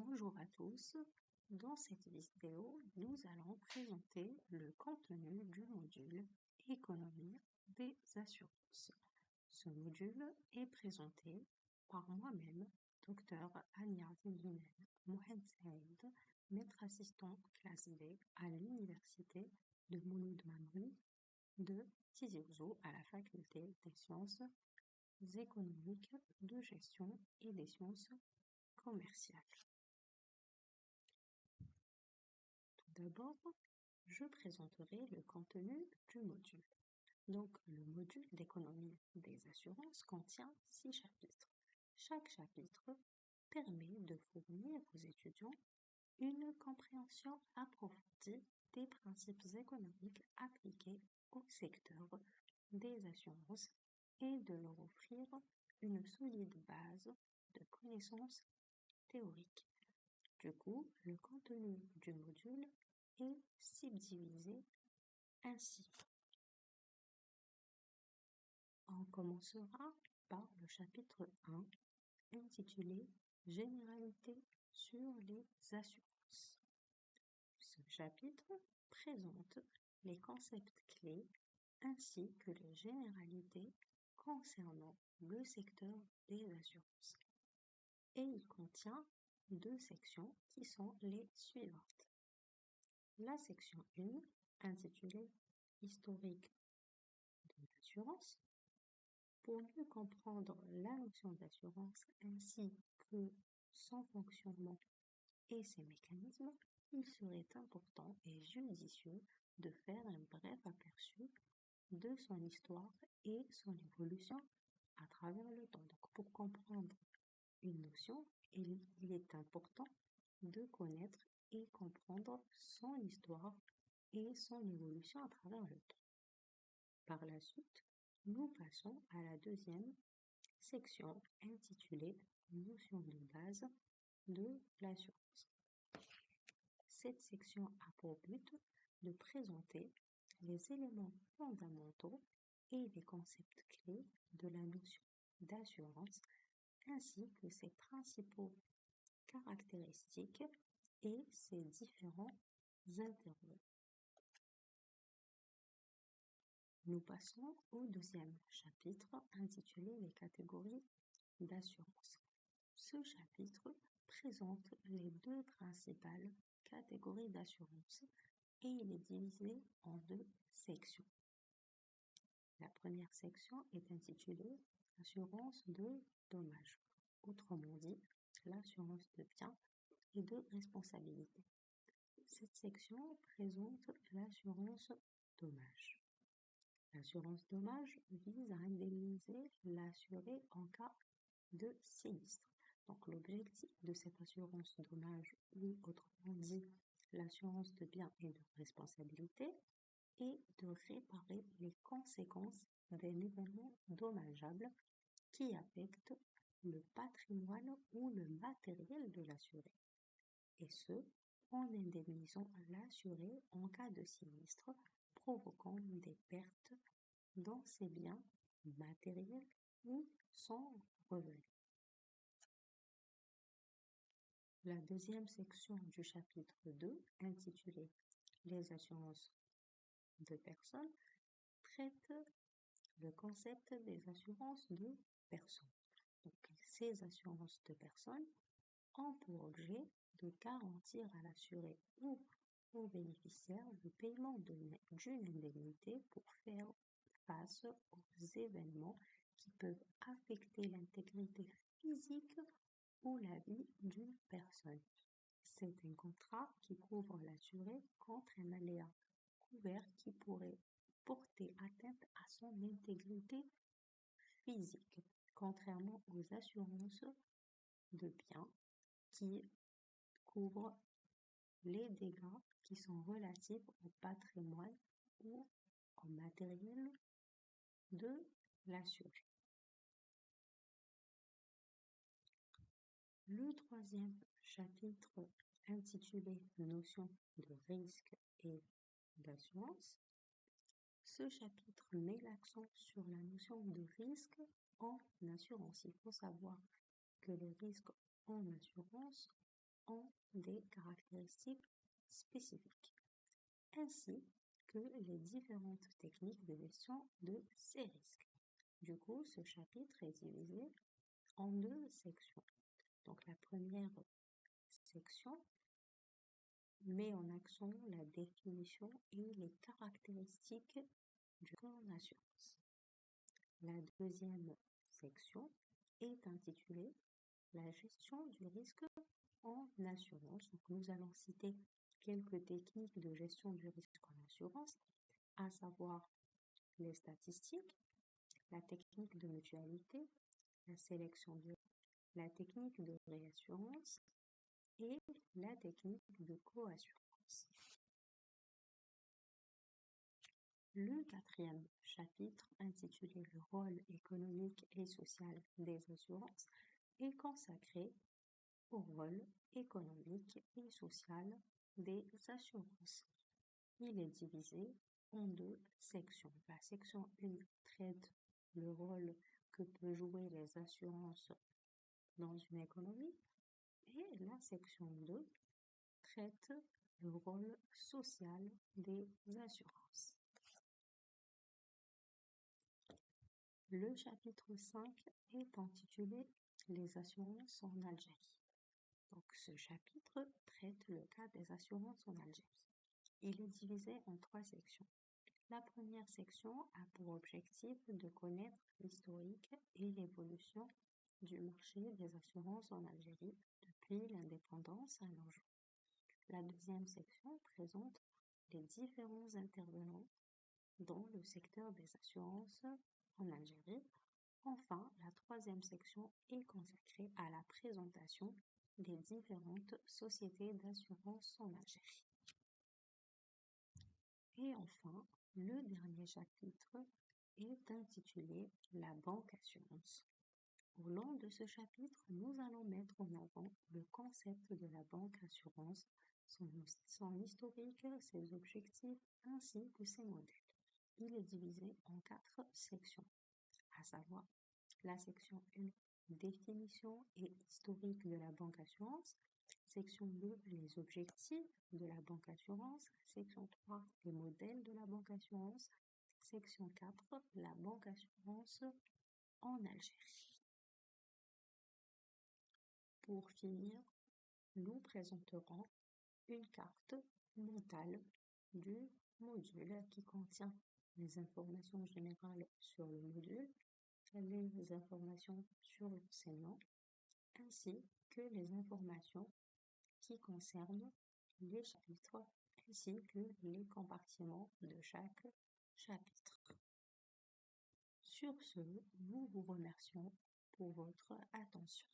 Bonjour à tous, dans cette vidéo, nous allons présenter le contenu du module Économie des assurances. Ce module est présenté par moi-même, Dr Ania Zindounen Mohamed Saïd, maître assistant classe B à l'Université de Mouloud Mamoun de Tizi Ouzou à la Faculté des sciences économiques, de gestion et des sciences commerciales. D'abord, je présenterai le contenu du module. Donc, le module d'économie des assurances contient 6 chapitres. Chaque chapitre permet de fournir aux étudiants une compréhension approfondie des principes économiques appliqués au secteur des assurances et de leur offrir une solide base de connaissances théoriques. Du coup, le contenu du module est subdivisé ainsi. On commencera par le chapitre 1 intitulé Généralité sur les assurances. Ce chapitre présente les concepts clés ainsi que les généralités concernant le secteur des assurances. Et il contient 2 sections qui sont les suivantes. La section 1, intitulée Historique de l'assurance, pour mieux comprendre la notion d'assurance ainsi que son fonctionnement et ses mécanismes, il serait important et judicieux de faire un bref aperçu de son histoire et son évolution à travers le temps. Donc, pour comprendre une notion, il est important de connaître et comprendre son histoire et son évolution à travers le temps. Par la suite, nous passons à la deuxième section intitulée Notions de base de l'assurance. Cette section a pour but de présenter les éléments fondamentaux et les concepts clés de la notion d'assurance ainsi que ses principaux caractéristiques et ses différents intérêts. Nous passons au deuxième chapitre intitulé Les catégories d'assurance. Ce chapitre présente les 2 principales catégories d'assurance et il est divisé en 2 sections. La première section est intitulée Assurance de dommages, autrement dit l'assurance de biens et de responsabilité. Cette section présente l'assurance dommage. L'assurance dommage vise à indemniser l'assuré en cas de sinistre. Donc l'objectif de cette assurance dommage, ou autrement dit l'assurance de biens et de responsabilité, est de réparer les conséquences d'un événement dommageable qui affecte le patrimoine ou le matériel de l'assuré, et ce, en indemnisant l'assuré en cas de sinistre provoquant des pertes dans ses biens matériels ou son revenu. La deuxième section du chapitre 2, intitulée Les assurances de personnes, traite le concept des assurances de personnes. Donc, ces assurances de personnes ont pour objet de garantir à l'assuré ou au bénéficiaire le paiement d'une indemnité pour faire face aux événements qui peuvent affecter l'intégrité physique ou la vie d'une personne. C'est un contrat qui couvre l'assuré contre un aléa couvert qui pourrait porter atteinte à son intégrité physique, contrairement aux assurances de biens qui couvrent les dégâts qui sont relatifs au patrimoine ou au matériel de l'assuré. Le troisième chapitre intitulé Notions de risque et d'assurance. Ce chapitre met l'accent sur la notion de risque en assurance. Il faut savoir que les risques en assurance ont des caractéristiques spécifiques, ainsi que les différentes techniques de gestion de ces risques. Du coup, ce chapitre est divisé en 2 sections. Donc la première section met en accent la définition et les caractéristiques du risque en assurance. La deuxième section est intitulée la gestion du risque en assurance. Donc, nous allons citer quelques techniques de gestion du risque en assurance, à savoir les statistiques, la technique de mutualité, la sélection du la technique de réassurance et la technique de coassurance. Le quatrième chapitre, intitulé Le rôle économique et social des assurances, est consacré au rôle économique et social des assurances. Il est divisé en 2 sections. La section 1 traite le rôle que peuvent jouer les assurances dans une économie et la section 2 traite le rôle social des assurances. Le chapitre 5 est intitulé Les assurances en Algérie. Donc, ce chapitre traite le cas des assurances en Algérie. Il est divisé en 3 sections. La première section a pour objectif de connaître l'historique et l'évolution du marché des assurances en Algérie depuis l'indépendance à nos jours. La deuxième section présente les différents intervenants dans le secteur des assurances en Algérie. Enfin, la troisième section est consacrée à la présentation des différentes sociétés d'assurance en Algérie. Et enfin, le dernier chapitre est intitulé La banque assurance. Au long de ce chapitre, nous allons mettre en avant le concept de la banque assurance, son historique, ses objectifs ainsi que ses modèles. Il est divisé en 4 sections, à savoir la section 1, définition et historique de la banque assurance, section 2, les objectifs de la banque assurance, section 3, les modèles de la banque assurance, section 4, la banque assurance en Algérie. Pour finir, nous présenterons une carte mentale du module qui contient les informations générales sur le module, les informations sur l'enseignant, ainsi que les informations qui concernent les chapitres, ainsi que les compartiments de chaque chapitre. Sur ce, nous vous remercions pour votre attention.